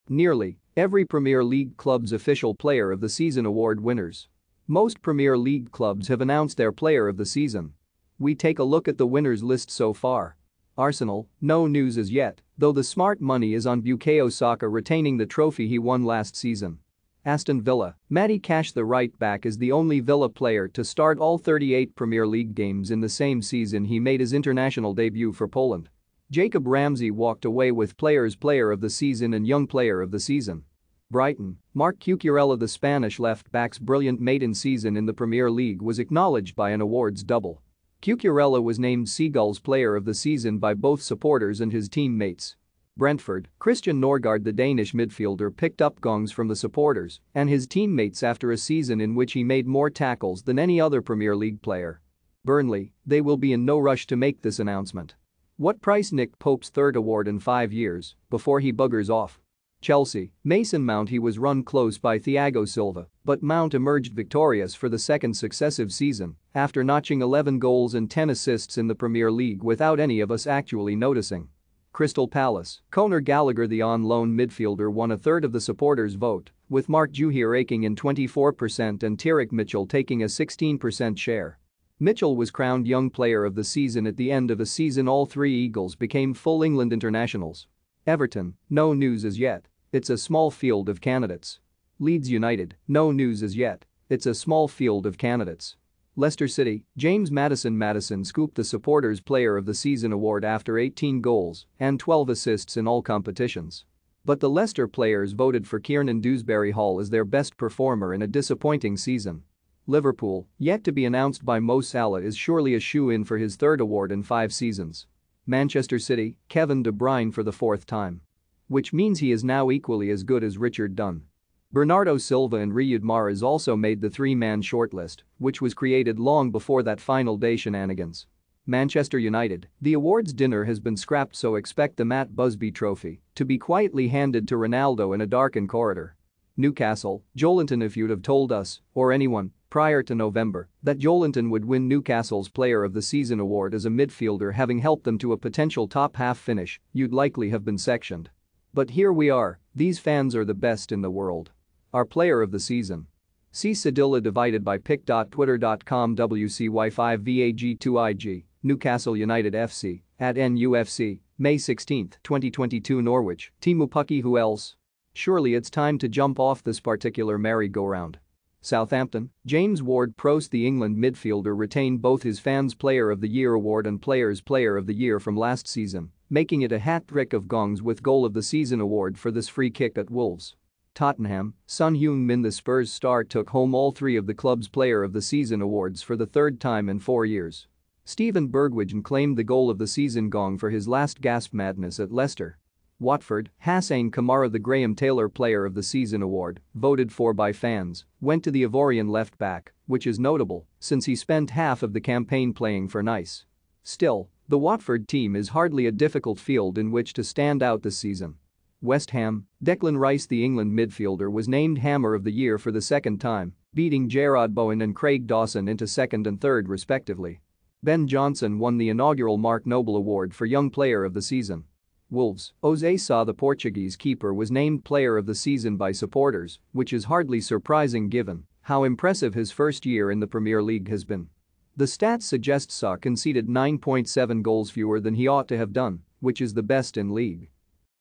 Nearly every Premier League club's official Player of the Season award winners. Most Premier League clubs have announced their Player of the Season. We take a look at the winners list so far. Arsenal, no news as yet, though the smart money is on Bukayo Saka retaining the trophy he won last season. Aston Villa, Matty Cash the right-back is the only Villa player to start all 38 Premier League games in the same season he made his international debut for Poland. Jacob Ramsey walked away with Player of the Season and Young Player of the Season. Brighton, Marc Cucurella the Spanish left-back's brilliant maiden season in the Premier League was acknowledged by an awards double. Cucurella was named Seagulls Player of the Season by both supporters and his teammates. Brentford, Christian Norgard the Danish midfielder picked up gongs from the supporters and his teammates after a season in which he made more tackles than any other Premier League player. Burnley, they will be in no rush to make this announcement. What price Nick Pope's third award in 5 years before he buggers off? Chelsea, Mason Mount he was run close by Thiago Silva, but Mount emerged victorious for the second successive season after notching 11 goals and 10 assists in the Premier League without any of us actually noticing. Crystal Palace, Conor Gallagher the on-loan midfielder won a third of the supporters' vote, with Mark Guehi raking in 24% and Tyrick Mitchell taking a 16% share. Mitchell was crowned Young Player of the Season at the end of a season all three Eagles became full England internationals. Everton, no news as yet, it's a small field of candidates. Leeds United, no news as yet, it's a small field of candidates. Leicester City, James Maddison scooped the Supporters' Player of the Season award after 18 goals and 12 assists in all competitions. But the Leicester players voted for Kiernan Dewsbury Hall as their best performer in a disappointing season. Liverpool, yet to be announced by Mo Salah is surely a shoe-in for his third award in 5 seasons. Manchester City, Kevin De Bruyne for the 4th time. Which means he is now equally as good as Richard Dunn. Bernardo Silva and Riyad Mahrez also made the 3-man shortlist, which was created long before that final day shenanigans. Manchester United, the awards dinner has been scrapped, so expect the Matt Busby Trophy to be quietly handed to Ronaldo in a darkened corridor. Newcastle, Joelinton, if you'd have told us, or anyone, prior to November, that Joelinton would win Newcastle's Player of the Season award as a midfielder having helped them to a potential top-half finish, you'd likely have been sectioned. But here we are, these fans are the best in the world. Our Player of the Season. See Sedilla divided by pic.twitter.com WCY5VAG2IG, Newcastle United FC, at NUFC, May 16, 2022 Norwich, Teemu Pukki. Who else? Surely it's time to jump off this particular merry-go-round. Southampton, James Ward-Prowse the England midfielder retained both his Fans Player of the Year award and Players Player of the Year from last season, making it a hat-trick of gongs with Goal of the Season award for this free kick at Wolves. Tottenham, Son Heung-min the Spurs star took home all 3 of the club's Player of the Season awards for the 3rd time in 4 years. Steven Bergwijn claimed the Goal of the Season gong for his last gasp madness at Leicester. Watford, Houssem Kamara the Graham Taylor Player of the Season award, voted for by fans, went to the Ivorian left-back, which is notable since he spent half of the campaign playing for Nice. Still, the Watford team is hardly a difficult field in which to stand out this season. West Ham, Declan Rice the England midfielder was named Hammer of the Year for the 2nd time, beating Jarrod Bowen and Craig Dawson into 2nd and 3rd respectively. Ben Johnson won the inaugural Mark Noble Award for Young Player of the Season. Wolves, José Sá the Portuguese keeper was named Player of the Season by supporters, which is hardly surprising given how impressive his first year in the Premier League has been. The stats suggest Sá conceded 9.7 goals fewer than he ought to have done, which is the best in league.